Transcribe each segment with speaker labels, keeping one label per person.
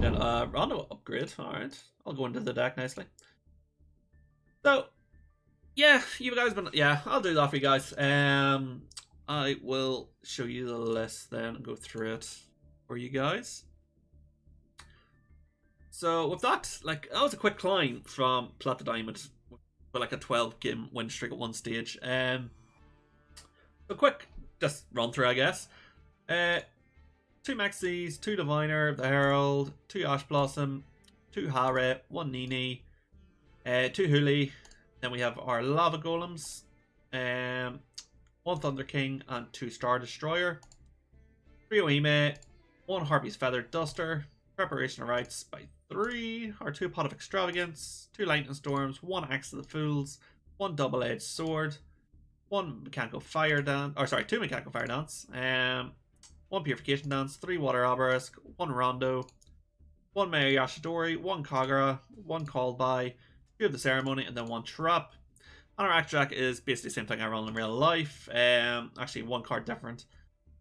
Speaker 1: Then Rondo upgrade. Alright. I'll go into the deck nicely. So, yeah, you guys been, yeah, I'll do that for you guys. I will show you the list then and go through it for you guys. So with that, like, that was a quick climb from Plat to Diamond with like a 12-game win streak at one stage. So quick, just run through, I guess. 2 Maxis, 2 Diviner, the Herald, 2 Ash Blossom, 2 Hare, 1 Nini, 2 Huli. Then we have our Lava Golems, 1 Thunder King, and 2 Star Destroyer. 3 Ohime, 1 Harpy's Feathered Duster, Preparation of Rites by 3, or 2 Pot of Extravagance, 2 Lightning Storms, 1 Axe of the Fools, 1 Double-Edged Sword, 1 Mikanko Fire Dance, or sorry, 2 Mikanko Fire Dance, 1 Purification Dance, 3 Water Obelisk, 1 Rondo, 1 Mayo Yashidori, 1 Kagura, 1 Called By, 2 of the Ceremony, and then 1 Trap. And our extra deck is basically the same thing I run in real life, actually 1 card different.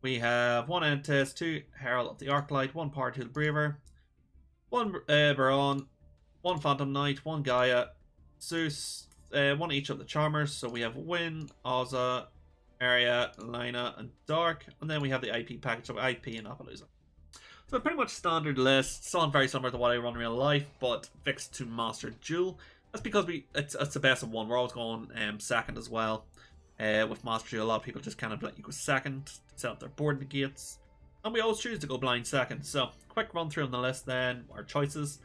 Speaker 1: We have 1 Entis, 2 Herald of the Arclight, 1 Power Tool Braver, 1 Baron, 1 Phantom Knight, 1 Gaia, Zeus, 1 each of the Charmers. So we have Win, Ozza, Area, Lina, and Dark. And then we have the IP package of IP and Appaloosa. So pretty much standard list. Sound very similar to what I run in real life, but fixed to Master Duel. That's because it's the best of 1. We're always going second as well. With Master Duel, a lot of people just kind of let you go second to set up their board negates. And we always choose to go blind second. So, quick run through on the list then. Our choices.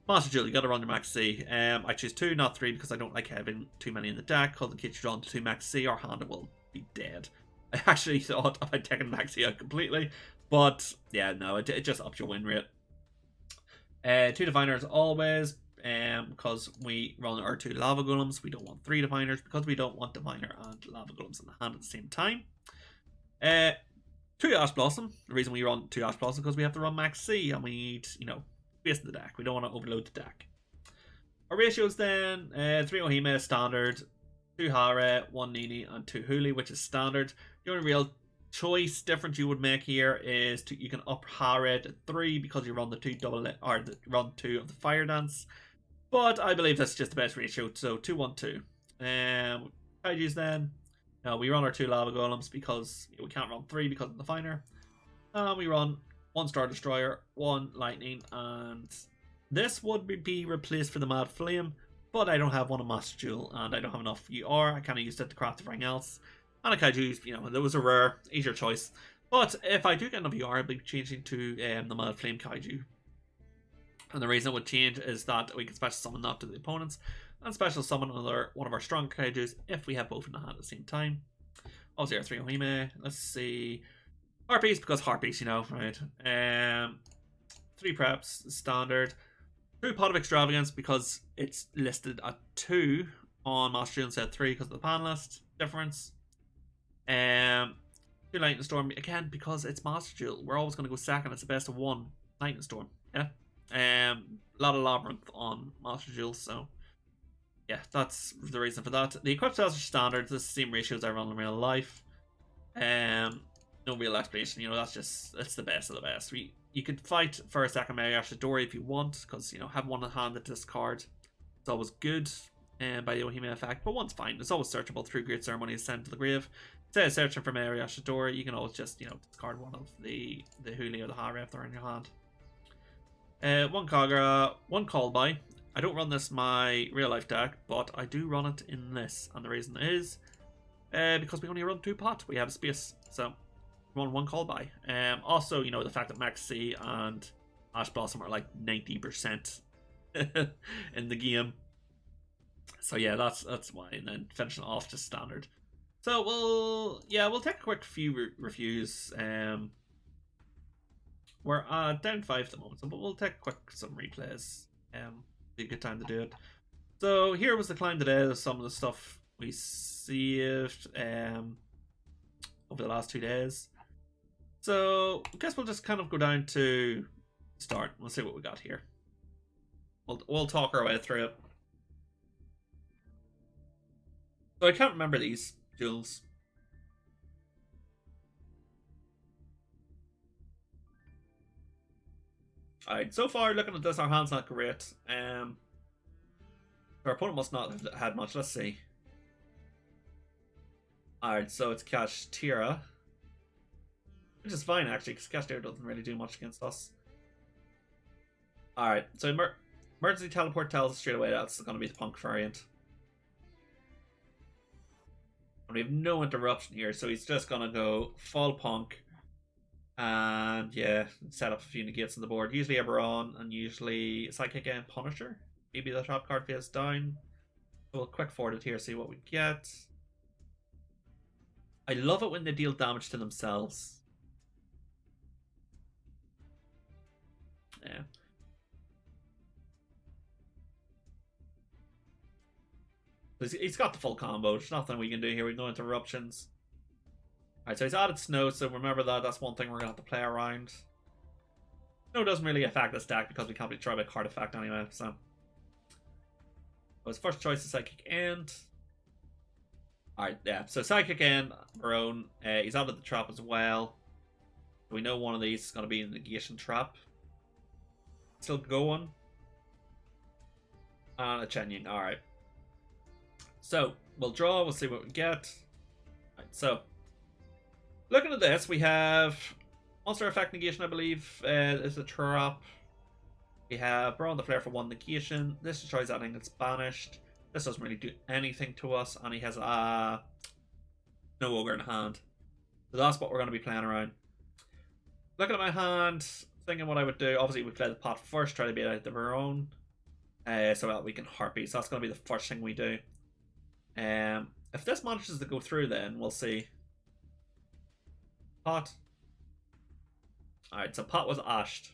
Speaker 1: Master Duel, you got to run your Max C. I choose 2, not 3, because I don't like having too many in the deck. Because in case you draw into 2 Max C, our hand will be dead. I actually thought I'd taken Max C out completely. But, yeah, no, it just ups your win rate. 2 Diviners always. Because we run our 2 Lava Golems. We don't want 3 Diviners because we don't want Diviner and Lava Golems in the hand at the same time. 2 Ash Blossom. The reason we run 2 Ash Blossom is because we have to run Max C and we need, you know, space in the deck. We don't want to overload the deck. Our ratios then, 3 Ohime standard, 2 Hare, 1 Nini, and 2 Huli, which is standard. The only real choice difference you would make here is you can up Hare to 3 because you run the 2 run 2 of the Fire Dance. But I believe that's just the best ratio, so 2, 1, 2. Kaijus then. Now we run our 2 Lava Golems because we can't run 3 because of the Finer. We run 1 Star Destroyer, 1 Lightning, and this would be replaced for the Mad Flame, but I don't have one of Master Duel, and I don't have enough UR. I kind of used it to craft everything else. And a Kaiju, you know, there was a rare, easier choice. But if I do get enough UR, I'll be changing to the Mad Flame Kaiju. And the reason it would change is that we can special summon that to the opponents and special summon another one of our strong Kaijus if we have both in the hand at the same time. Obviously our 3 Ohime. Let's see. Harpies, because Harpies, you know, right? 3 Preps, standard. 2 Pot of Extravagance because it's listed at 2 on Master Duel instead of 3 because of the pan list difference. 2 Lightning Storm, again, because it's Master Duel. We're always going to go second. It's the best of 1 Lightning Storm. Yeah. A lot of Labyrinth on Master Duel, so yeah, that's the reason for that. The equip stats are standard, the same ratios I run in real life. No real explanation, you know, it's the best of the best. You could fight for a second Mayo Yashidori if you want, because, you know, have one in hand at discard. It's always good by the Ohime effect, but one's fine. It's always searchable through Great Ceremony is sent to the grave. Instead of searching for Mayo Yashidori, you can always just, you know, discard one of the Huli or the Hare if they're in your hand. 1 Kagura, 1 Call By. I don't run this in my real life deck, but I do run it in this, and the reason is because we only run 2 pot. We have space, so run 1 Call By. Also, you know, the fact that Max C and Ash Blossom are like 90% in the game. So yeah, that's why. And then finishing off just standard. So we'll take a quick few reviews. We're down 5 at the moment, but we'll take some replays. Be a good time to do it. So here was the climb today. Some of the stuff we saved over the last 2 days. So I guess we'll just kind of go down to start. We'll see what we got here. We'll talk our way through it. So I can't remember these duels. Alright, so far looking at this, our hand's not great. Our opponent must not have had much. Let's see. Alright, so it's Kashtira. Which is fine, actually, because Kashtira doesn't really do much against us. Alright, so emergency teleport tells us straight away that's going to be the punk variant. And we have no interruption here, so he's just going to go full punk. And yeah, set up a few negates on the board. Usually Eberron and usually Psychic and Punisher. Maybe the top card face down. So we'll quick forward it here, see what we get. I love it when they deal damage to themselves. Yeah. He's got the full combo. There's nothing we can do here with no interruptions. Alright, so he's added snow, so remember that. That's one thing we're going to have to play around. Snow doesn't really affect this deck because we can't really try by card effect anyway, so. His first choice is Psychic End. Alright, yeah, so Psychic End, our own. He's added the trap as well. We know one of these is going to be a negation trap. Still going. And a Chenying, alright. So, we'll draw, we'll see what we get. Alright, so. Looking at this, we have Monster Effect Negation, I believe, is a trap. We have Brawl the Flare for 1 negation. This destroys anything that's banished. This doesn't really do anything to us, and he has no Ogre in hand. So that's what we're going to be playing around. Looking at my hand, thinking what I would do. Obviously, we play the pot first, try to beat out of our own, so that we can Harpy. So that's going to be the first thing we do. If this manages to go through, then we'll see. Pot. Alright, so pot was ashed.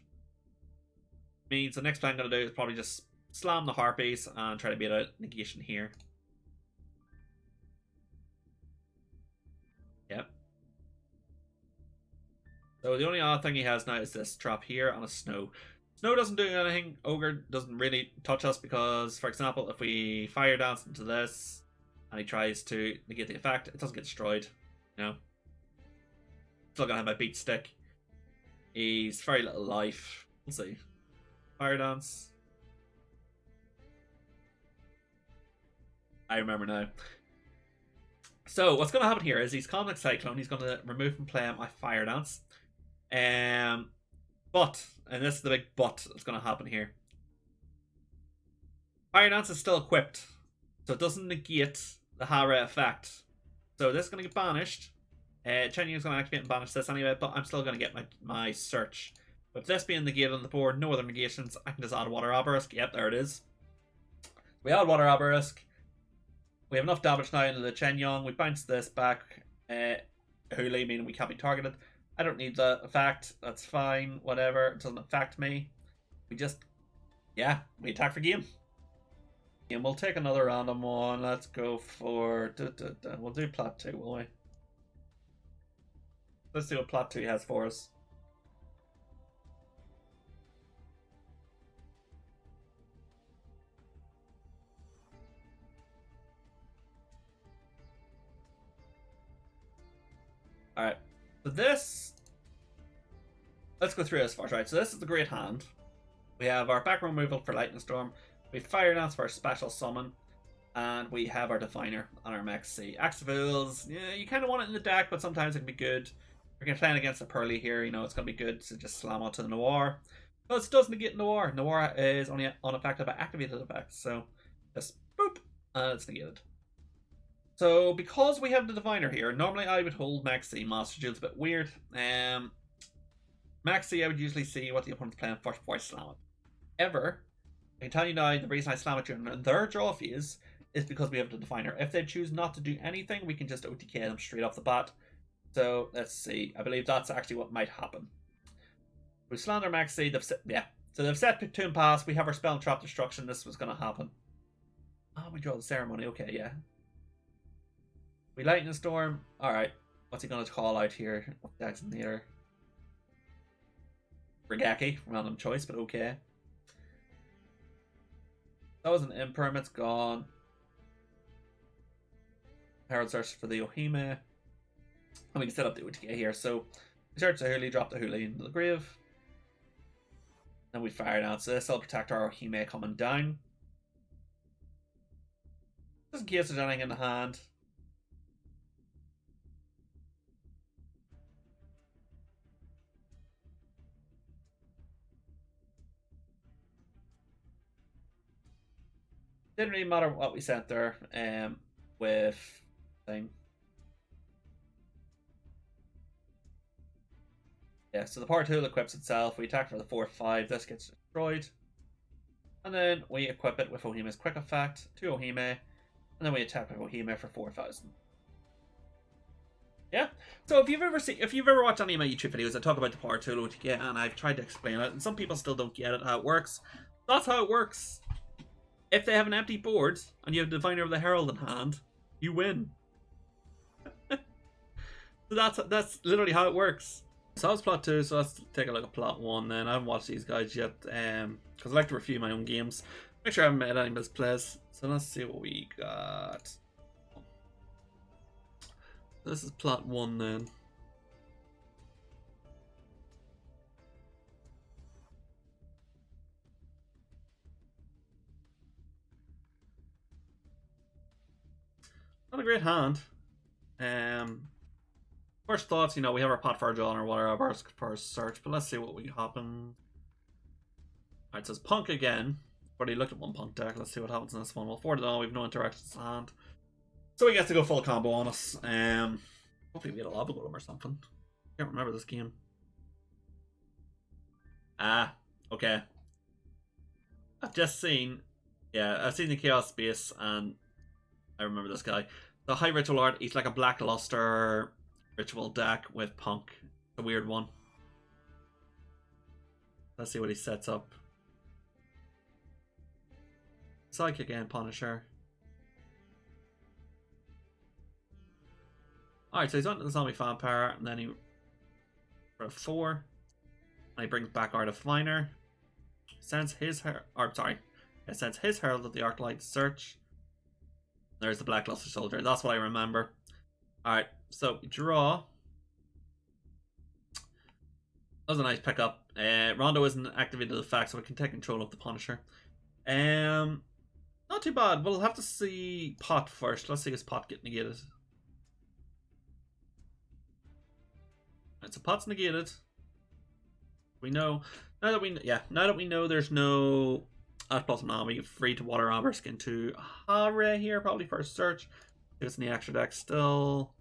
Speaker 1: Means the next play I'm going to do is probably just slam the Harpies and try to beat out negation here. Yep. So the only other thing he has now is this trap here and a snow. Snow doesn't do anything. Ogre doesn't really touch us because, for example, if we fire dance into this and he tries to negate the effect, it doesn't get destroyed. You know? Still gonna have my beat stick. He's very little life. We'll see. Fire dance. I remember now. So what's gonna happen here is he's Cosmic Cyclone. He's gonna remove from play my fire dance. But, and this is the big but that's gonna happen here. Fire dance is still equipped, so it doesn't negate the Hara effect. So this is gonna get banished. Chenying is going to activate and banish this anyway, but I'm still going to get my search. With this being negated on the board, no other negations, I can just add Water Obelisk. Yep, there it is. We add Water Obelisk. We have enough damage now into the Chenying. We bounce this back. Huli, meaning we can't be targeted. I don't need the effect. That's fine. Whatever. It doesn't affect me. We just, yeah, we attack for game. And we'll take another random one. Let's go for, we'll do Plat 2, will we? Let's see what Plat 2 has for us. Alright, so this, let's go through this first, right? So this is the Great Hand. We have our back removal for Lightning Storm. We have Fire Dance for our special summon. And we have our Diviner on our Max C. Axivils, yeah, you kind of want it in the deck, but sometimes it can be good. We're going to play against a Pearly here, you know, it's going to be good to just slam onto the Noir. But it does negate Noir. Noir is only unaffected by activated effects, so just boop, and it's negated. So, because we have the Diviner here, normally I would hold Maxi. Master Duel's a bit weird. Maxi, I would usually see what the opponent's playing first before I slam it. However, I can tell you now, the reason I slam it during their draw phase is because we have the Diviner. If they choose not to do anything, we can just OTK them straight off the bat. So let's see. I believe that's actually what might happen. We slander Maxi. So they've set Tomb Pass. We have our Spell and Trap Destruction. This was going to happen. Oh, we draw the Ceremony. Okay, yeah. We Lightning Storm. All right. What's he going to call out here? What deck's in here? Regaki. Random choice, but okay. That was an Imperm. It's gone. Herald search for the Ohime. And we can set up the OTK here. So, we search the Huli, drop the Huli into the grave. Then we fire down. So this will protect our Hime coming down. Just in case there's anything in the hand. Didn't really matter what we sent there with thing. Yeah, so the power tool equips itself. We attack for the 4/5. This gets destroyed. And then we equip it with Ohime's quick effect to Ohime. And then we attack with Ohime for 4,000. Yeah. So if you've ever watched any of my YouTube videos, I talk about the power tool which you get, and I've tried to explain it, and some people still don't get it how it works. That's how it works. If they have an empty board and you have Diviner of the Herald in hand, you win. So that's literally how it works. So that was plot 2, so let's take a look at plot 1 then. I haven't watched these guys yet, because I like to review my own games. Make sure I haven't made any misplays. So let's see what we got. This is plot 1 then. Not a great hand. First thoughts, you know, we have our pot for John or whatever for our search, but let's see what we happen. Alright, so it's Punk again. Already looked at one Punk deck. Let's see what happens in this one. Well, 4 to 0, we have no interactions in hand. So he gets to go full combo on us. Hopefully we get a lava golem or something. Can't remember this game. Ah, okay. I've just seen, yeah, I've seen the Chaos Space, and I remember this guy. The High Ritual Art, he's like a Black Luster ritual deck with Punk. A weird one. Let's see what he sets up. Psychic again, Punisher. Alright, so he's onto the Zombie Vampire, and then he for a 4. And he brings back Art of Diviner. Sends his sends his Herald of the Arclight search. There's the Black Luster Soldier. That's what I remember. Alright, so we draw. That was a nice pickup. Rondo isn't activated the fact, so we can take control of the Punisher. Not too bad. We'll have to see Pot first. Let's see his Pot get negated. Right, so Pot's negated. We know now that we know there's no Ash Blossom now, we get free to water Ambersk into Hare here, probably for a search. It's in the extra deck still.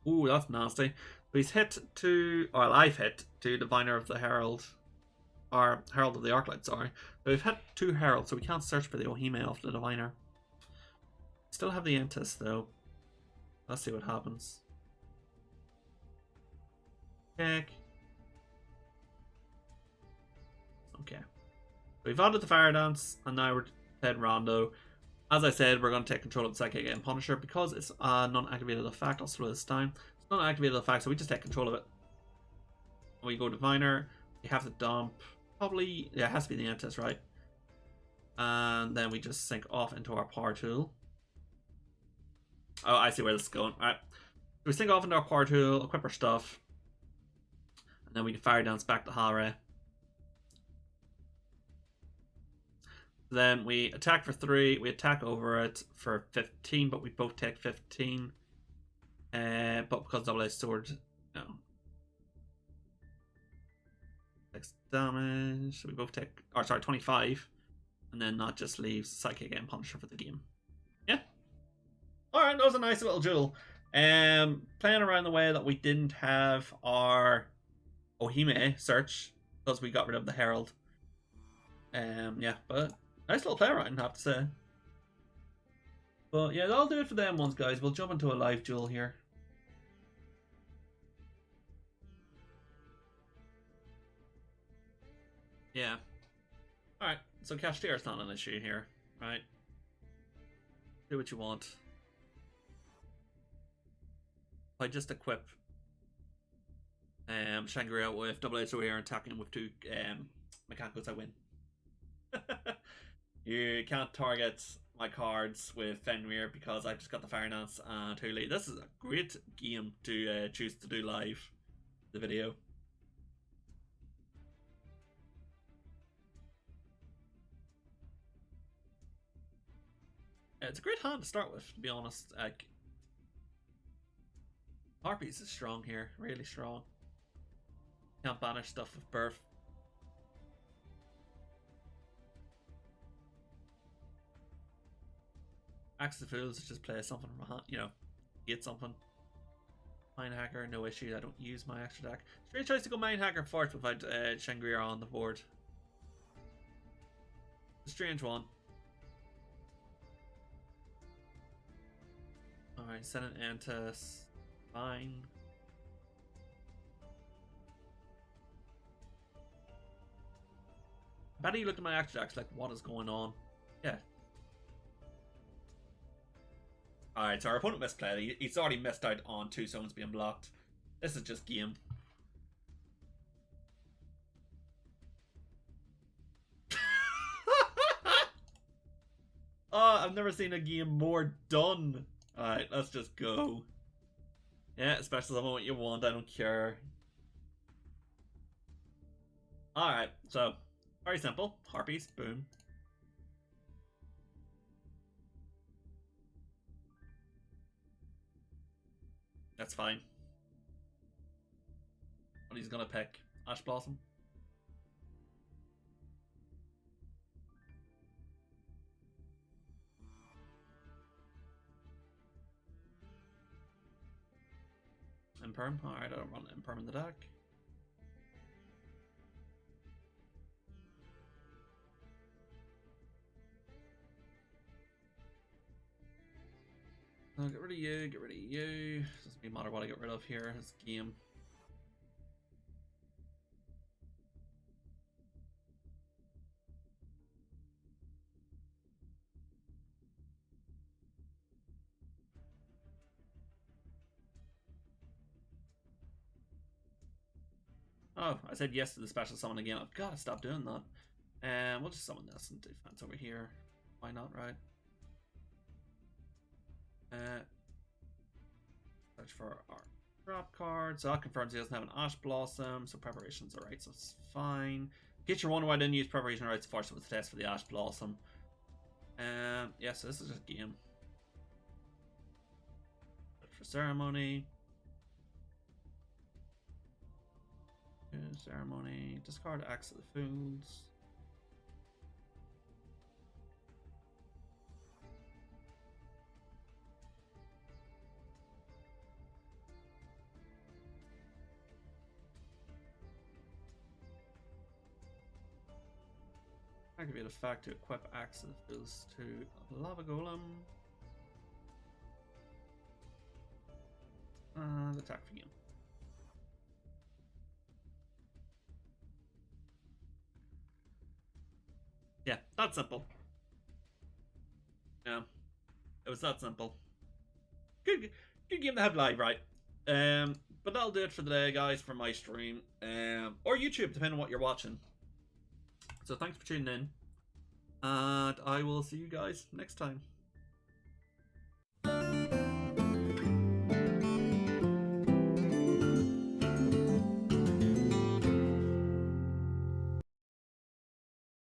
Speaker 1: Ooh, that's nasty. So he's hit to, well, I've hit to Diviner of the Herald. Or Herald of the Arclight, sorry. So we've hit 2 Heralds, so we can't search for the Ohime off the Diviner. Still have the Entis though. Let's see what happens. Check. Okay. We've added the Fire Dance, and now we're playing Rondo. As I said, we're going to take control of the Psychic and Punisher because it's a non-activated effect. I'll slow this down. It's not an activated effect, so we just take control of it. When we go Diviner, we have to dump. Probably, yeah, it has to be the Entis, right? And then we just sink off into our power tool. Oh, I see where this is going. Alright. So we sink off into our power tool, equip our stuff. And then we can Fire Dance back to Hare. Then we attack for 3. We attack over it for 15, but we both take 15. But because double-edged sword, no. 6 damage. So we both take, or sorry, 25. And then that just leaves Psychic and Punisher for the game. Yeah. Alright, that was a nice little duel. Playing around the way that we didn't have our Ohime search because we got rid of the Herald. Yeah, but nice little play around, I have to say. But yeah, that'll do it for them ones, guys. We'll jump into a live duel here. Yeah. Alright, so cash tier is not an issue here, right? Do what you want. If I just equip Shangri-La with double-edged sword here and attacking with 2 Mikankos, I win. You can't target my cards with Fenrir because I've just got the Fire Dance and too late. This is a great game to choose to do live the video. It's a great hand to start with, to be honest. Like, Harpies is strong here, really strong. Can't banish stuff with birth. Axe the Fools, just play something from a hand, you know, get something. Mine Hacker, no issue. I don't use my extra deck. Strange choice to go Mine Hacker first without Shangri-La on the board. A strange one. Alright, send an Antis. Fine. I bet you looked at my extra decks like, what is going on? Yeah. Alright, so our opponent misplayed. He's already missed out on 2 zones being blocked. This is just game. Oh, I've never seen a game more done. Alright, let's just go. Yeah, especially what you want, I don't care. Alright, so, very simple. Harpies, boom. That's fine. What he's gonna pick? Ash Blossom? Imperm? Alright, I don't run Imperm in the deck. I'll get rid of you, get rid of you. Doesn't really matter what I get rid of here, it's game. Oh, I said yes to the special summon again. I've got to stop doing that. And we'll just summon this in defense over here. Why not, right? Search for our drop card. So that confirms he doesn't have an Ash Blossom. So preparations are right, so it's fine. Get your wonder why I didn't use preparation rights first with the test for the Ash Blossom. Yeah, so this is just a game. Search for ceremony. Ceremony. Discard Axe of the Fools. Activate effect to equip Axe of the Fools to Lava Golem. And attack for you. Yeah, that's simple. Yeah, it was that simple. Good game to have live, right? But that'll do it for today, guys, for my stream, or YouTube, depending on what you're watching. So thanks for tuning in, and I will see you guys next time.